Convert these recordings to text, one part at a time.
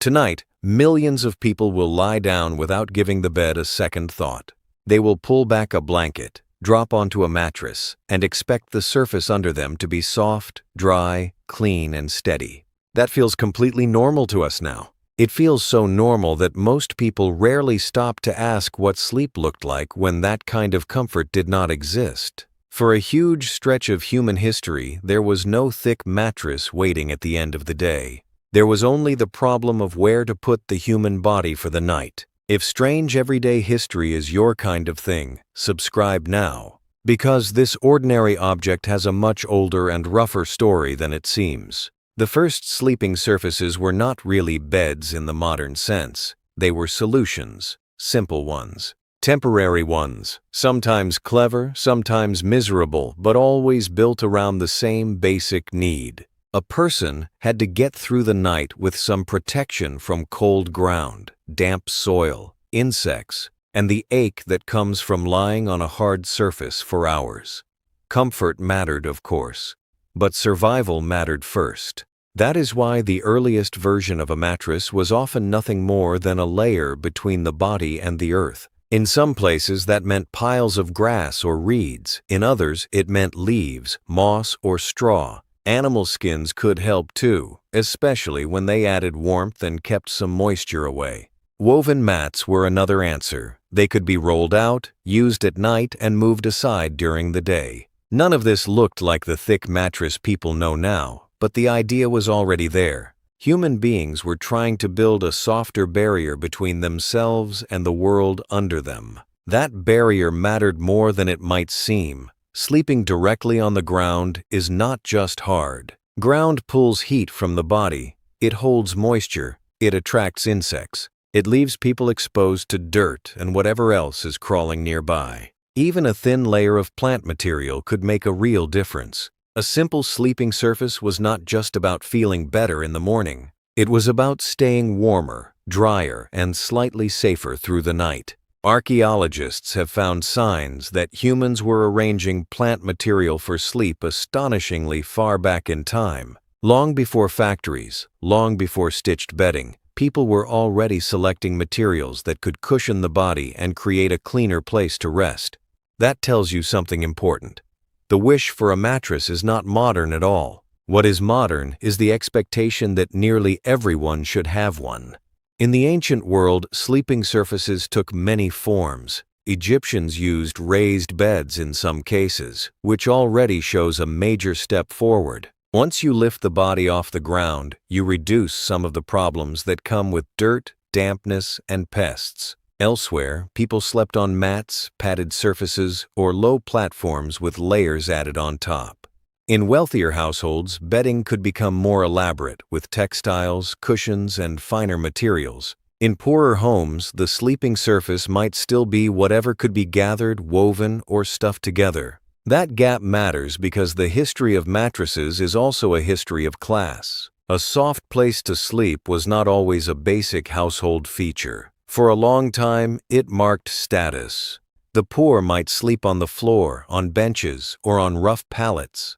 Tonight, millions of people will lie down without giving the bed a second thought. They will pull back a blanket, drop onto a mattress, and expect the surface under them to be soft, dry, clean, and steady. That feels completely normal to us now. It feels so normal that most people rarely stop to ask what sleep looked like when that kind of comfort did not exist. For a huge stretch of human history, there was no thick mattress waiting at the end of the day. There was only the problem of where to put the human body for the night. If strange everyday history is your kind of thing, subscribe now, because this ordinary object has a much older and rougher story than it seems. The first sleeping surfaces were not really beds in the modern sense. They were solutions, simple ones, temporary ones, sometimes clever, sometimes miserable, but always built around the same basic need. A person had to get through the night with some protection from cold ground, damp soil, insects, and the ache that comes from lying on a hard surface for hours. Comfort mattered, of course, but survival mattered first. That is why the earliest version of a mattress was often nothing more than a layer between the body and the earth. In some places that meant piles of grass or reeds. In others it meant leaves, moss, or straw. Animal skins could help too, especially when they added warmth and kept some moisture away. Woven mats were another answer. They could be rolled out, used at night, and moved aside during the day. None of this looked like the thick mattress people know now, but the idea was already there. Human beings were trying to build a softer barrier between themselves and the world under them. That barrier mattered more than it might seem. Sleeping directly on the ground is not just hard. Ground pulls heat from the body. It holds moisture. It attracts insects. It leaves people exposed to dirt and whatever else is crawling nearby. Even a thin layer of plant material could make a real difference. A simple sleeping surface was not just about feeling better in the morning. It was about staying warmer, drier, and slightly safer through the night. Archaeologists have found signs that humans were arranging plant material for sleep astonishingly far back in time. Long before factories, long before stitched bedding, people were already selecting materials that could cushion the body and create a cleaner place to rest. That tells you something important. The wish for a mattress is not modern at all. What is modern is the expectation that nearly everyone should have one. In the ancient world, sleeping surfaces took many forms. Egyptians used raised beds in some cases, which already shows a major step forward. Once you lift the body off the ground, you reduce some of the problems that come with dirt, dampness, and pests. Elsewhere, people slept on mats, padded surfaces, or low platforms with layers added on top. In wealthier households, bedding could become more elaborate, with textiles, cushions, and finer materials. In poorer homes, the sleeping surface might still be whatever could be gathered, woven, or stuffed together. That gap matters because the history of mattresses is also a history of class. A soft place to sleep was not always a basic household feature. For a long time, it marked status. The poor might sleep on the floor, on benches, or on rough pallets,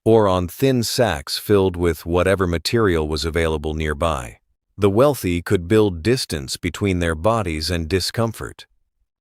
or on thin sacks filled with whatever material was available nearby. The wealthy could build distance between their bodies and discomfort.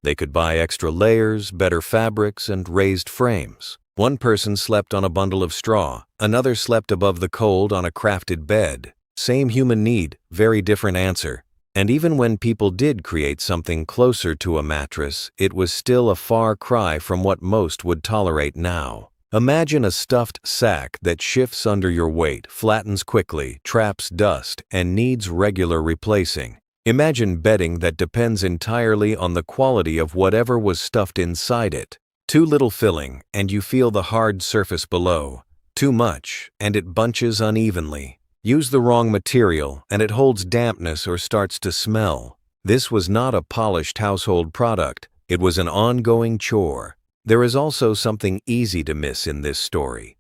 They could buy extra layers, better fabrics, and raised frames. One person slept on a bundle of straw, another slept above the cold on a crafted bed. Same human need, very different answer. And even when people did create something closer to a mattress, it was still a far cry from what most would tolerate now. Imagine a stuffed sack that shifts under your weight, flattens quickly, traps dust, and needs regular replacing. Imagine bedding that depends entirely on the quality of whatever was stuffed inside it. Too little filling, and you feel the hard surface below. Too much, and it bunches unevenly. Use the wrong material, and it holds dampness or starts to smell. This was not a polished household product. It was an ongoing chore. There is also something easy to miss in this story.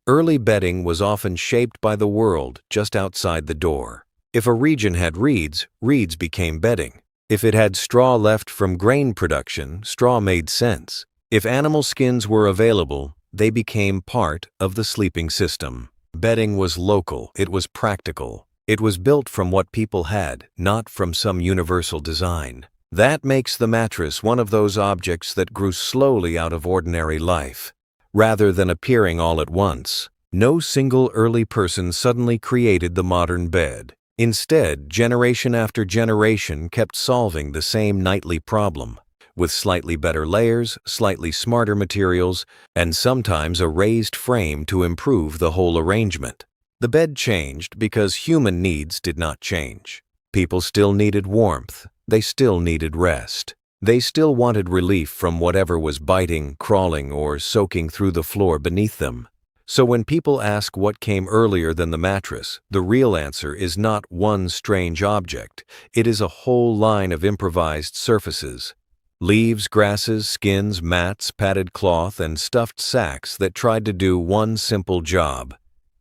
Early bedding was often shaped by the world just outside the door. If a region had reeds, reeds became bedding. If it had straw left from grain production, straw made sense. If animal skins were available, they became part of the sleeping system. Bedding was local, it was practical. It was built from what people had, not from some universal design. That makes the mattress one of those objects that grew slowly out of ordinary life. Rather than appearing all at once, no single early person suddenly created the modern bed. Instead, generation after generation kept solving the same nightly problem, with slightly better layers, slightly smarter materials, and sometimes a raised frame to improve the whole arrangement. The bed changed because human needs did not change. People still needed warmth. They still needed rest. They still wanted relief from whatever was biting, crawling, or soaking through the floor beneath them. So when people ask what came earlier than the mattress, the real answer is not one strange object. It is a whole line of improvised surfaces. Leaves, grasses, skins, mats, padded cloth, and stuffed sacks that tried to do one simple job: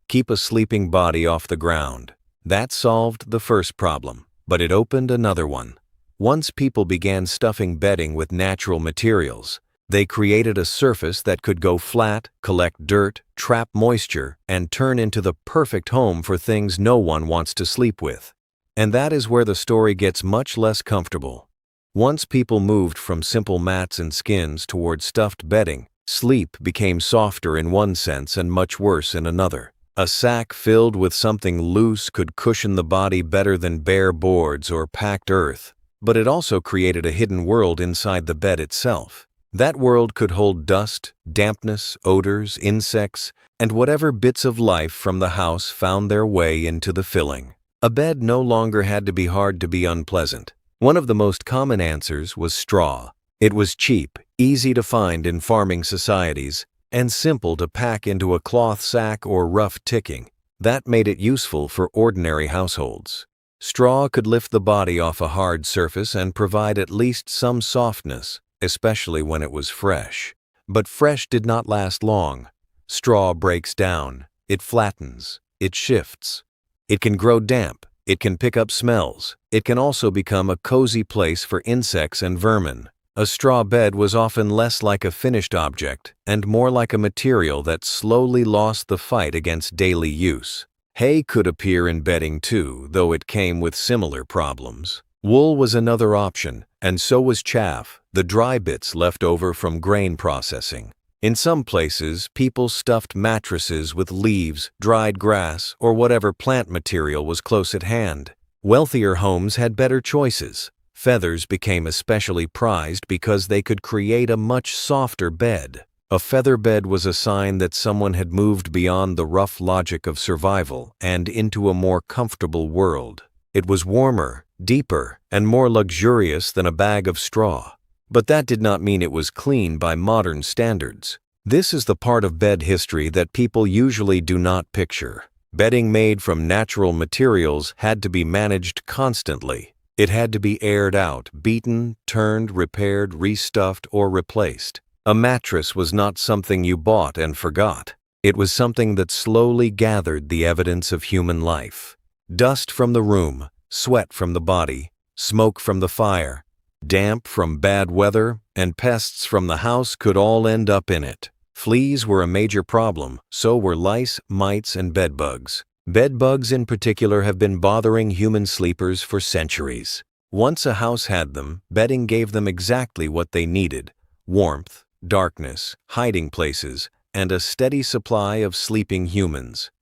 keep a sleeping body off the ground. That solved the first problem, but it opened another one. Once people began stuffing bedding with natural materials, they created a surface that could go flat, collect dirt, trap moisture, and turn into the perfect home for things no one wants to sleep with. And that is where the story gets much less comfortable. Once people moved from simple mats and skins toward stuffed bedding, sleep became softer in one sense and much worse in another. A sack filled with something loose could cushion the body better than bare boards or packed earth, but it also created a hidden world inside the bed itself. That world could hold dust, dampness, odors, insects, and whatever bits of life from the house found their way into the filling. A bed no longer had to be hard to be unpleasant. One of the most common answers was straw. It was cheap, easy to find in farming societies, and simple to pack into a cloth sack or rough ticking. That made it useful for ordinary households. Straw could lift the body off a hard surface and provide at least some softness, especially when it was fresh. But fresh did not last long. Straw breaks down, it flattens, it shifts. It can grow damp, it can pick up smells, it can also become a cozy place for insects and vermin. A straw bed was often less like a finished object and more like a material that slowly lost the fight against daily use. Hay could appear in bedding too, though it came with similar problems. Wool was another option, and so was chaff, the dry bits left over from grain processing. In some places, people stuffed mattresses with leaves, dried grass, or whatever plant material was close at hand. Wealthier homes had better choices. Feathers became especially prized because they could create a much softer bed. A feather bed was a sign that someone had moved beyond the rough logic of survival and into a more comfortable world. It was warmer, deeper, and more luxurious than a bag of straw. But that did not mean it was clean by modern standards. This is the part of bed history that people usually do not picture. Bedding made from natural materials had to be managed constantly. It had to be aired out, beaten, turned, repaired, restuffed, or replaced. A mattress was not something you bought and forgot. It was something that slowly gathered the evidence of human life. Dust from the room, sweat from the body, smoke from the fire, damp from bad weather, and pests from the house could all end up in it. Fleas were a major problem, so were lice, mites, and bedbugs. Bedbugs in particular have been bothering human sleepers for centuries. Once a house had them, bedding gave them exactly what they needed: warmth, darkness, hiding places, and a steady supply of sleeping humans.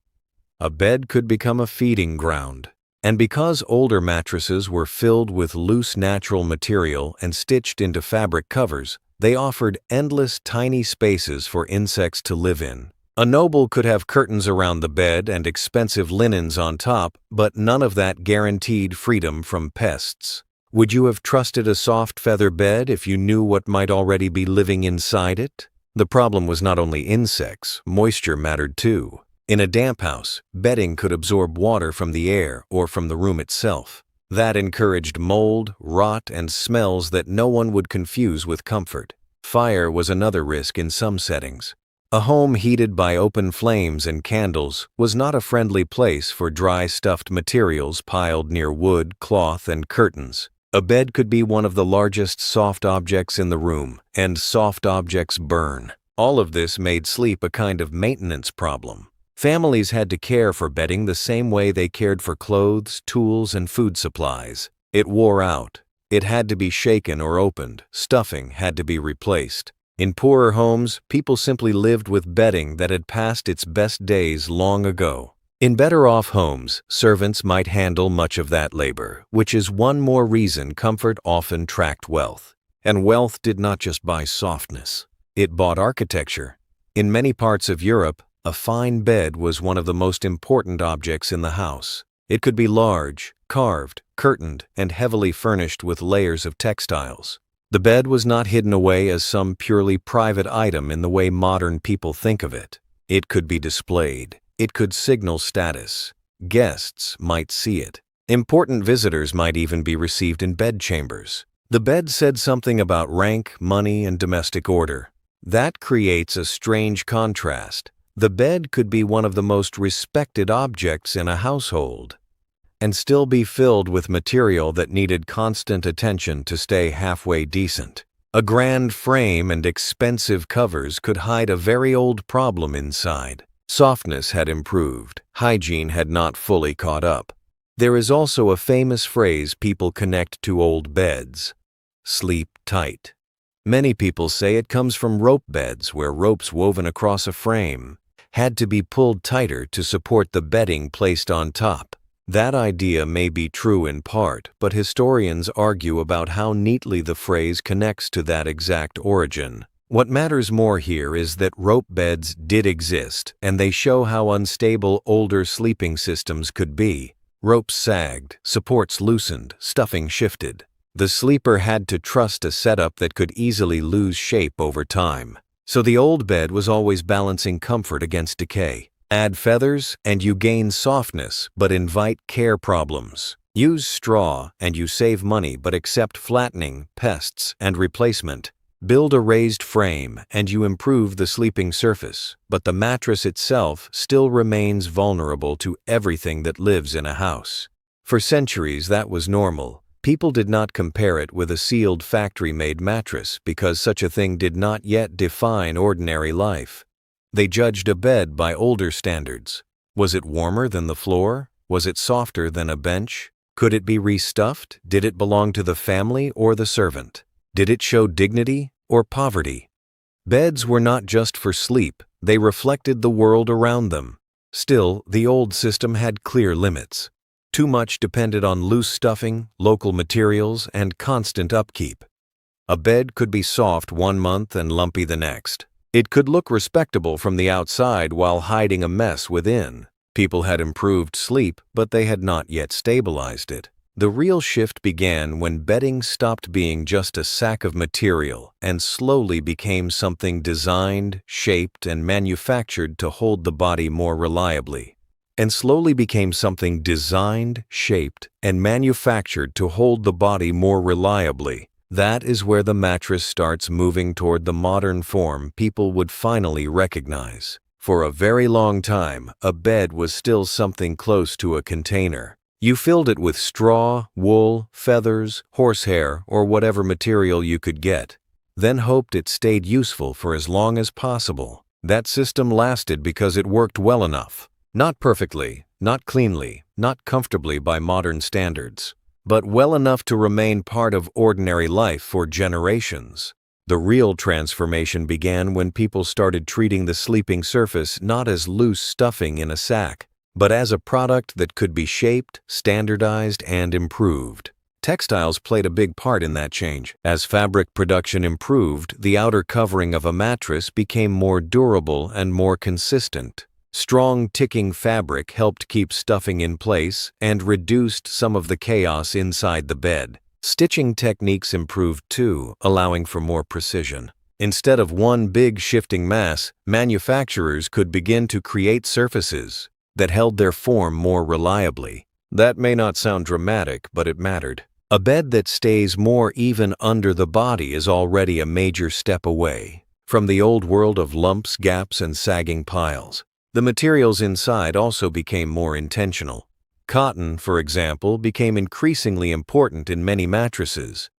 A bed could become a feeding ground. And because older mattresses were filled with loose natural material and stitched into fabric covers, they offered endless tiny spaces for insects to live in. A noble could have curtains around the bed and expensive linens on top, but none of that guaranteed freedom from pests. Would you have trusted a soft feather bed if you knew what might already be living inside it? The problem was not only insects, moisture mattered too. In a damp house, bedding could absorb water from the air or from the room itself. That encouraged mold, rot, and smells that no one would confuse with comfort. Fire was another risk in some settings. A home heated by open flames and candles was not a friendly place for dry stuffed materials piled near wood, cloth, and curtains. A bed could be one of the largest soft objects in the room, and soft objects burn. All of this made sleep a kind of maintenance problem. Families had to care for bedding the same way they cared for clothes, tools, and food supplies. It wore out. It had to be shaken or opened. Stuffing had to be replaced. In poorer homes, people simply lived with bedding that had passed its best days long ago. In better-off homes, servants might handle much of that labor, which is one more reason comfort often tracked wealth. And wealth did not just buy softness. It bought architecture. In many parts of Europe, a fine bed was one of the most important objects in the house. It could be large, carved, curtained, and heavily furnished with layers of textiles. The bed was not hidden away as some purely private item in the way modern people think of it. It could be displayed. It could signal status. Guests might see it. Important visitors might even be received in bedchambers. The bed said something about rank, money, and domestic order. That creates a strange contrast. The bed could be one of the most respected objects in a household and still be filled with material that needed constant attention to stay halfway decent. A grand frame and expensive covers could hide a very old problem inside. Softness had improved. Hygiene had not fully caught up. There is also a famous phrase people connect to old beds: sleep tight. Many people say it comes from rope beds where ropes woven across a frame had to be pulled tighter to support the bedding placed on top. That idea may be true in part, but historians argue about how neatly the phrase connects to that exact origin. What matters more here is that rope beds did exist, and they show how unstable older sleeping systems could be. Ropes sagged, supports loosened, stuffing shifted. The sleeper had to trust a setup that could easily lose shape over time. So the old bed was always balancing comfort against decay. Add feathers and you gain softness, but invite care problems. Use straw and you save money but accept flattening, pests, and replacement. Build a raised frame and you improve the sleeping surface, but the mattress itself still remains vulnerable to everything that lives in a house. For centuries that was normal. People did not compare it with a sealed factory-made mattress because such a thing did not yet define ordinary life. They judged a bed by older standards. Was it warmer than the floor? Was it softer than a bench? Could it be restuffed? Did it belong to the family or the servant? Did it show dignity or poverty? Beds were not just for sleep, they reflected the world around them. Still, the old system had clear limits. Too much depended on loose stuffing, local materials, and constant upkeep. A bed could be soft one month and lumpy the next. It could look respectable from the outside while hiding a mess within. People had improved sleep, but they had not yet stabilized it. The real shift began when bedding stopped being just a sack of material and slowly became something designed, shaped, and manufactured to hold the body more reliably. That is where the mattress starts moving toward the modern form people would finally recognize. For a very long time, a bed was still something close to a container. You filled it with straw, wool, feathers, horsehair, or whatever material you could get, then hoped it stayed useful for as long as possible. That system lasted because it worked well enough. Not perfectly, not cleanly, not comfortably by modern standards, but well enough to remain part of ordinary life for generations. The real transformation began when people started treating the sleeping surface not as loose stuffing in a sack, but as a product that could be shaped, standardized, and improved. Textiles played a big part in that change. As fabric production improved, the outer covering of a mattress became more durable and more consistent. Strong, ticking fabric helped keep stuffing in place and reduced some of the chaos inside the bed. Stitching techniques improved too, allowing for more precision. Instead of one big shifting mass, manufacturers could begin to create surfaces that held their form more reliably. That may not sound dramatic, but it mattered. A bed that stays more even under the body is already a major step away from the old world of lumps, gaps, and sagging piles. The materials inside also became more intentional. Cotton, for example, became increasingly important in many mattresses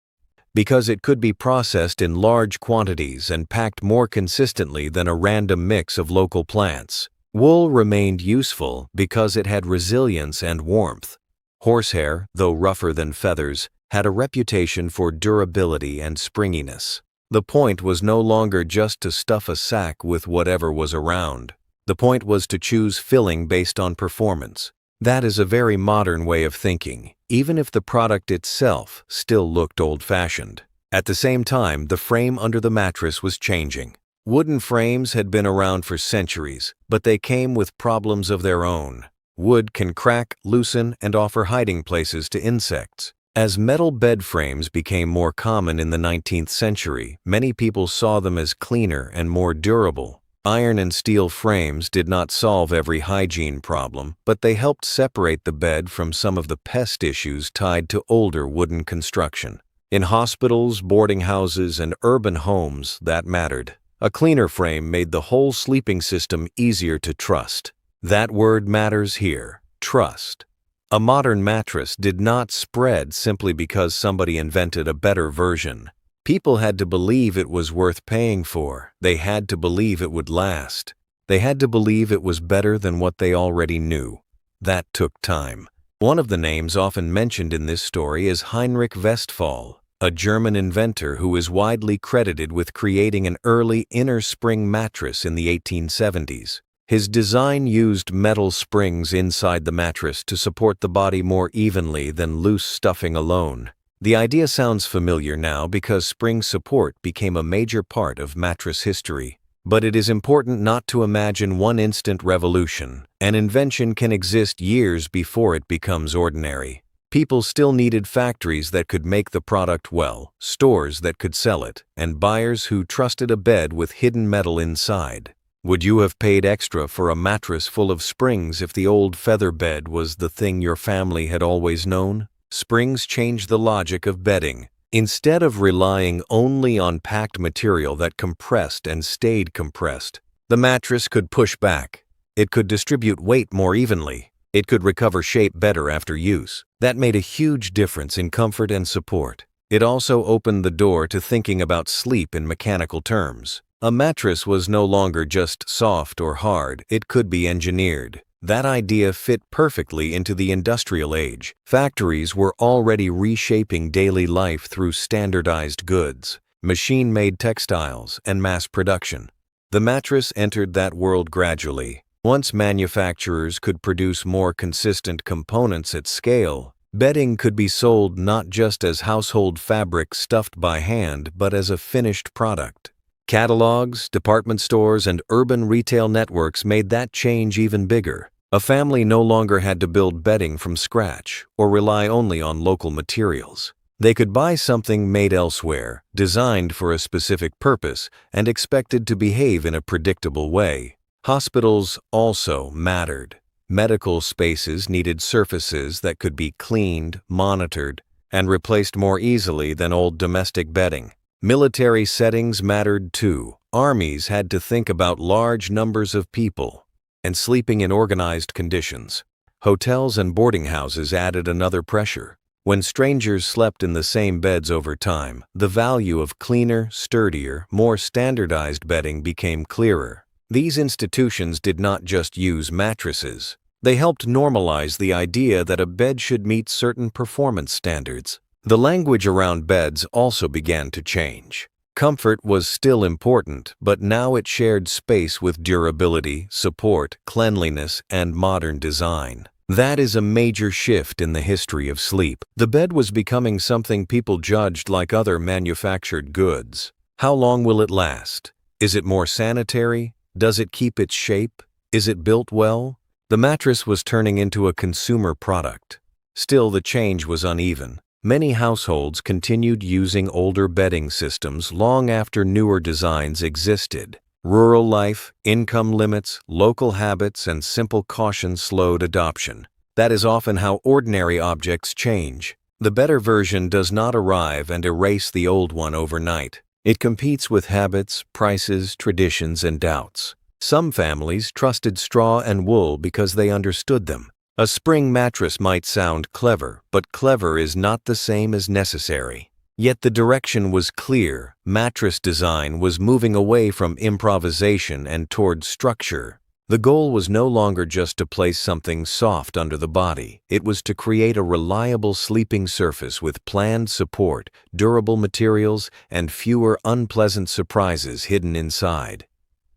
because it could be processed in large quantities and packed more consistently than a random mix of local plants. Wool remained useful because it had resilience and warmth. Horsehair, though rougher than feathers, had a reputation for durability and springiness. The point was no longer just to stuff a sack with whatever was around. The point was to choose filling based on performance. That is a very modern way of thinking, even if the product itself still looked old-fashioned. At the same time, the frame under the mattress was changing. Wooden frames had been around for centuries, but they came with problems of their own. Wood can crack, loosen, and offer hiding places to insects. As metal bed frames became more common in the 19th century, many people saw them as cleaner and more durable. Iron and steel frames did not solve every hygiene problem, but they helped separate the bed from some of the pest issues tied to older wooden construction. In hospitals, boarding houses, and urban homes, that mattered. A cleaner frame made the whole sleeping system easier to trust. That word matters here, trust. A modern mattress did not spread simply because somebody invented a better version. People had to believe it was worth paying for. They had to believe it would last. They had to believe it was better than what they already knew. That took time. One of the names often mentioned in this story is Heinrich Westphal, a German inventor who is widely credited with creating an early inner spring mattress in the 1870s. His design used metal springs inside the mattress to support the body more evenly than loose stuffing alone. The idea sounds familiar now because spring support became a major part of mattress history. But it is important not to imagine one instant revolution. An invention can exist years before it becomes ordinary. People still needed factories that could make the product well, stores that could sell it, and buyers who trusted a bed with hidden metal inside. Would you have paid extra for a mattress full of springs if the old feather bed was the thing your family had always known? Springs changed the logic of bedding. Instead of relying only on packed material that compressed and stayed compressed, the mattress could push back. It could distribute weight more evenly. It could recover shape better after use. That made a huge difference in comfort and support. It also opened the door to thinking about sleep in mechanical terms. A mattress was no longer just soft or hard, it could be engineered. That idea fit perfectly into the industrial age. Factories were already reshaping daily life through standardized goods, machine-made textiles, and mass production. The mattress entered that world gradually. Once manufacturers could produce more consistent components at scale, bedding could be sold not just as household fabric stuffed by hand, but as a finished product. Catalogs, department stores, and urban retail networks made that change even bigger. A family no longer had to build bedding from scratch or rely only on local materials. They could buy something made elsewhere, designed for a specific purpose, and expected to behave in a predictable way. Hospitals also mattered. Medical spaces needed surfaces that could be cleaned, monitored, and replaced more easily than old domestic bedding. Military settings mattered too. Armies had to think about large numbers of people and sleeping in organized conditions. Hotels and boarding houses added another pressure. When strangers slept in the same beds over time, the value of cleaner, sturdier, more standardized bedding became clearer. These institutions did not just use mattresses. They helped normalize the idea that a bed should meet certain performance standards. The language around beds also began to change. Comfort was still important, but now it shared space with durability, support, cleanliness, and modern design. That is a major shift in the history of sleep. The bed was becoming something people judged like other manufactured goods. How long will it last? Is it more sanitary? Does it keep its shape? Is it built well? The mattress was turning into a consumer product. Still, the change was uneven. Many households continued using older bedding systems long after newer designs existed. Rural life, income limits, local habits, and simple caution slowed adoption. That is often how ordinary objects change. The better version does not arrive and erase the old one overnight. It competes with habits, prices, traditions, and doubts. Some families trusted straw and wool because they understood them. A spring mattress might sound clever, but clever is not the same as necessary. Yet the direction was clear. Mattress design was moving away from improvisation and toward structure. The goal was no longer just to place something soft under the body. It was to create a reliable sleeping surface with planned support, durable materials, and fewer unpleasant surprises hidden inside.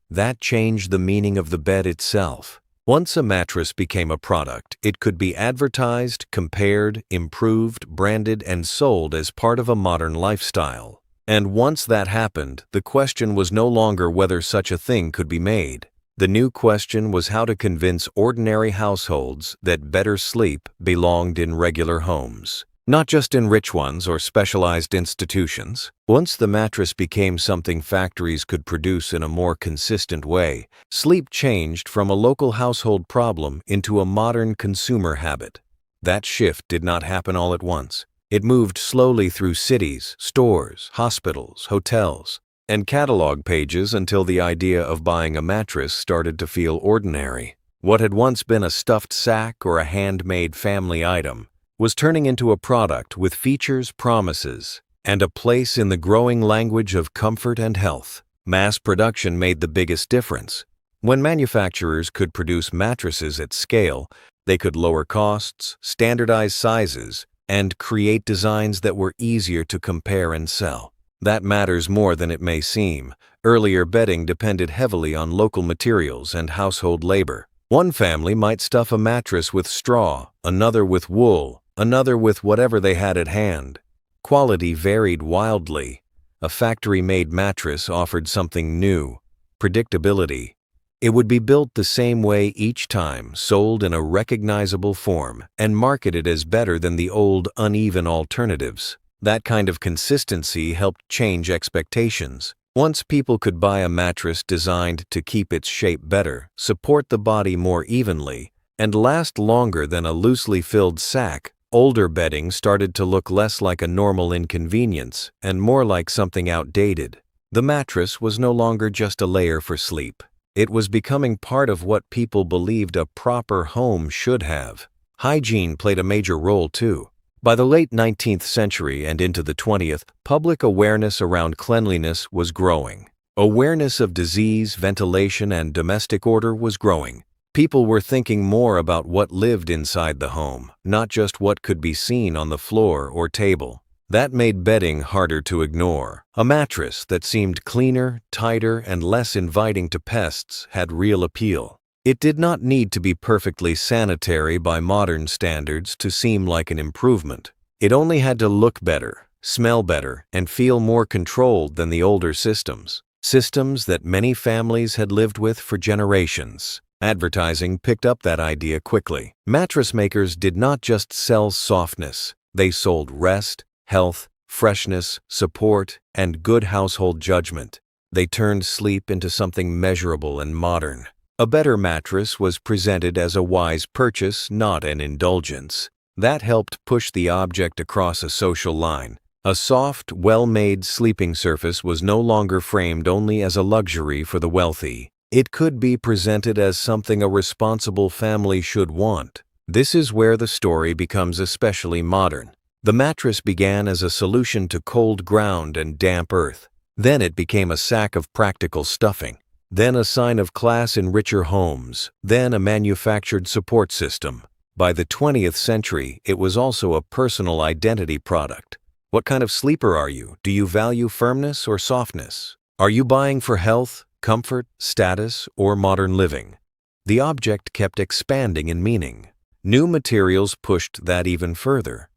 That changed the meaning of the bed itself. Once a mattress became a product, it could be advertised, compared, improved, branded, and sold as part of a modern lifestyle. And once that happened, the question was no longer whether such a thing could be made. The new question was how to convince ordinary households that better sleep belonged in regular homes, not just in rich ones or specialized institutions. Once the mattress became something factories could produce in a more consistent way, sleep changed from a local household problem into a modern consumer habit. That shift did not happen all at once. It moved slowly through cities, stores, hospitals, hotels, and catalog pages until the idea of buying a mattress started to feel ordinary. What had once been a stuffed sack or a handmade family item was turning into a product with features, promises, and a place in the growing language of comfort and health. Mass production made the biggest difference. When manufacturers could produce mattresses at scale, they could lower costs, standardize sizes, and create designs that were easier to compare and sell. That matters more than it may seem. Earlier bedding depended heavily on local materials and household labor. One family might stuff a mattress with straw, another with wool, another with whatever they had at hand. Quality varied wildly. A factory-made mattress offered something new, predictability. It would be built the same way each time, sold in a recognizable form, and marketed as better than the old, uneven alternatives. That kind of consistency helped change expectations. Once people could buy a mattress designed to keep its shape better, support the body more evenly, and last longer than a loosely filled sack, older bedding started to look less like a normal inconvenience and more like something outdated. The mattress was no longer just a layer for sleep. It was becoming part of what people believed a proper home should have. Hygiene played a major role too. By the late 19th century and into the 20th, public awareness around cleanliness was growing. Awareness of disease, ventilation, and domestic order was growing. People were thinking more about what lived inside the home, not just what could be seen on the floor or table. That made bedding harder to ignore. A mattress that seemed cleaner, tighter, and less inviting to pests had real appeal. It did not need to be perfectly sanitary by modern standards to seem like an improvement. It only had to look better, smell better, and feel more controlled than the older systems. Systems that many families had lived with for generations. Advertising picked up that idea quickly. Mattress makers did not just sell softness. They sold rest, health, freshness, support, and good household judgment. They turned sleep into something measurable and modern. A better mattress was presented as a wise purchase, not an indulgence. That helped push the object across a social line. A soft, well-made sleeping surface was no longer framed only as a luxury for the wealthy. It could be presented as something a responsible family should want. This is where the story becomes especially modern. The mattress began as a solution to cold ground and damp earth. Then it became a sack of practical stuffing. Then a sign of class in richer homes, then a manufactured support system. By the 20th century, it was also a personal identity product. What kind of sleeper are you? Do you value firmness or softness? Are you buying for health, comfort, status, or modern living? The object kept expanding in meaning. New materials pushed that even further.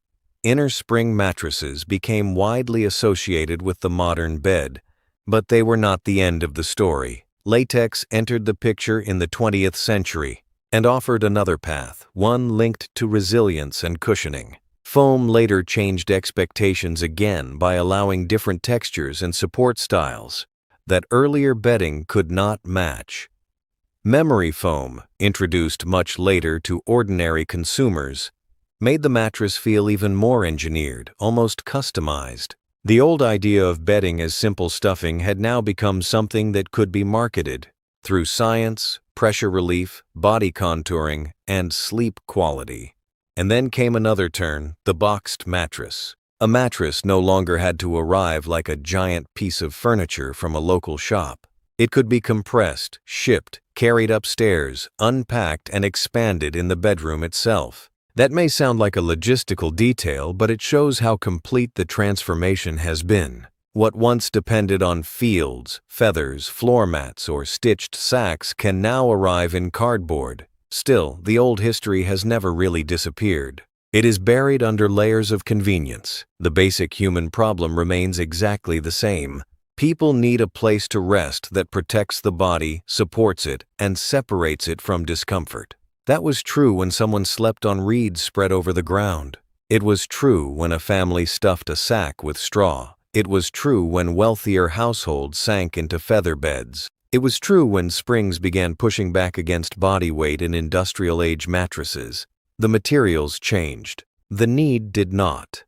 Inner spring mattresses became widely associated with the modern bed, but they were not the end of the story. Latex entered the picture in the 20th century and offered another path, one linked to resilience and cushioning. Foam later changed expectations again by allowing different textures and support styles that earlier bedding could not match. Memory foam, introduced much later to ordinary consumers, made the mattress feel even more engineered, almost customized. The old idea of bedding as simple stuffing had now become something that could be marketed through science, pressure relief, body contouring, and sleep quality. And then came another turn, the boxed mattress. A mattress no longer had to arrive like a giant piece of furniture from a local shop. It could be compressed, shipped, carried upstairs, unpacked, and expanded in the bedroom itself. That may sound like a logistical detail, but it shows how complete the transformation has been. What once depended on fields, feathers, floor mats, or stitched sacks can now arrive in cardboard. Still, the old history has never really disappeared. It is buried under layers of convenience. The basic human problem remains exactly the same. People need a place to rest that protects the body, supports it, and separates it from discomfort. That was true when someone slept on reeds spread over the ground. It was true when a family stuffed a sack with straw. It was true when wealthier households sank into feather beds. It was true when springs began pushing back against body weight in industrial-age mattresses. The materials changed. The need did not.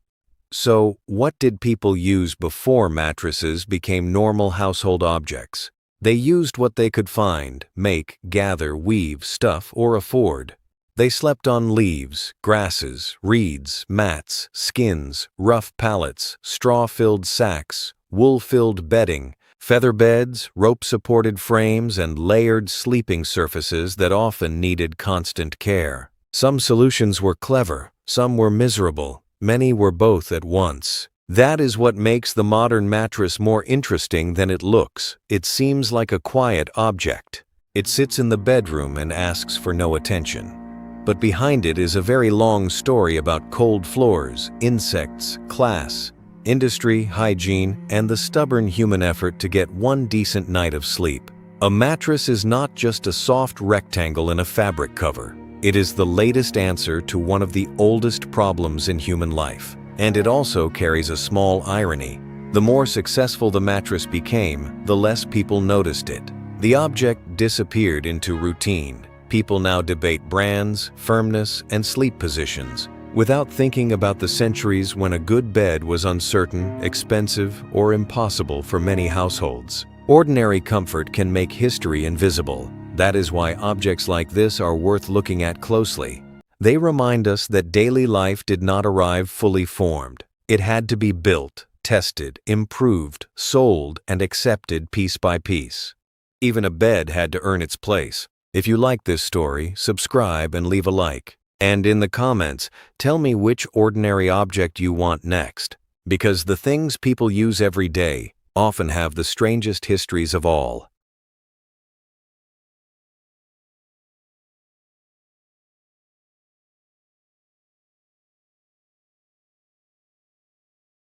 So, what did people use before mattresses became normal household objects? They used what they could find, make, gather, weave, stuff, or afford. They slept on leaves, grasses, reeds, mats, skins, rough pallets, straw-filled sacks, wool-filled bedding, feather beds, rope-supported frames, and layered sleeping surfaces that often needed constant care. Some solutions were clever, some were miserable, many were both at once. That is what makes the modern mattress more interesting than it looks. It seems like a quiet object. It sits in the bedroom and asks for no attention. But behind it is a very long story about cold floors, insects, class, industry, hygiene, and the stubborn human effort to get one decent night of sleep. A mattress is not just a soft rectangle in a fabric cover. It is the latest answer to one of the oldest problems in human life. And it also carries a small irony. The more successful the mattress became, the less people noticed it. The object disappeared into routine. People now debate brands, firmness, and sleep positions, without thinking about the centuries when a good bed was uncertain, expensive, or impossible for many households. Ordinary comfort can make history invisible. That is why objects like this are worth looking at closely. They remind us that daily life did not arrive fully formed. It had to be built, tested, improved, sold, and accepted piece by piece. Even a bed had to earn its place. If you like this story, subscribe and leave a like. And in the comments, tell me which ordinary object you want next. Because the things people use every day often have the strangest histories of all.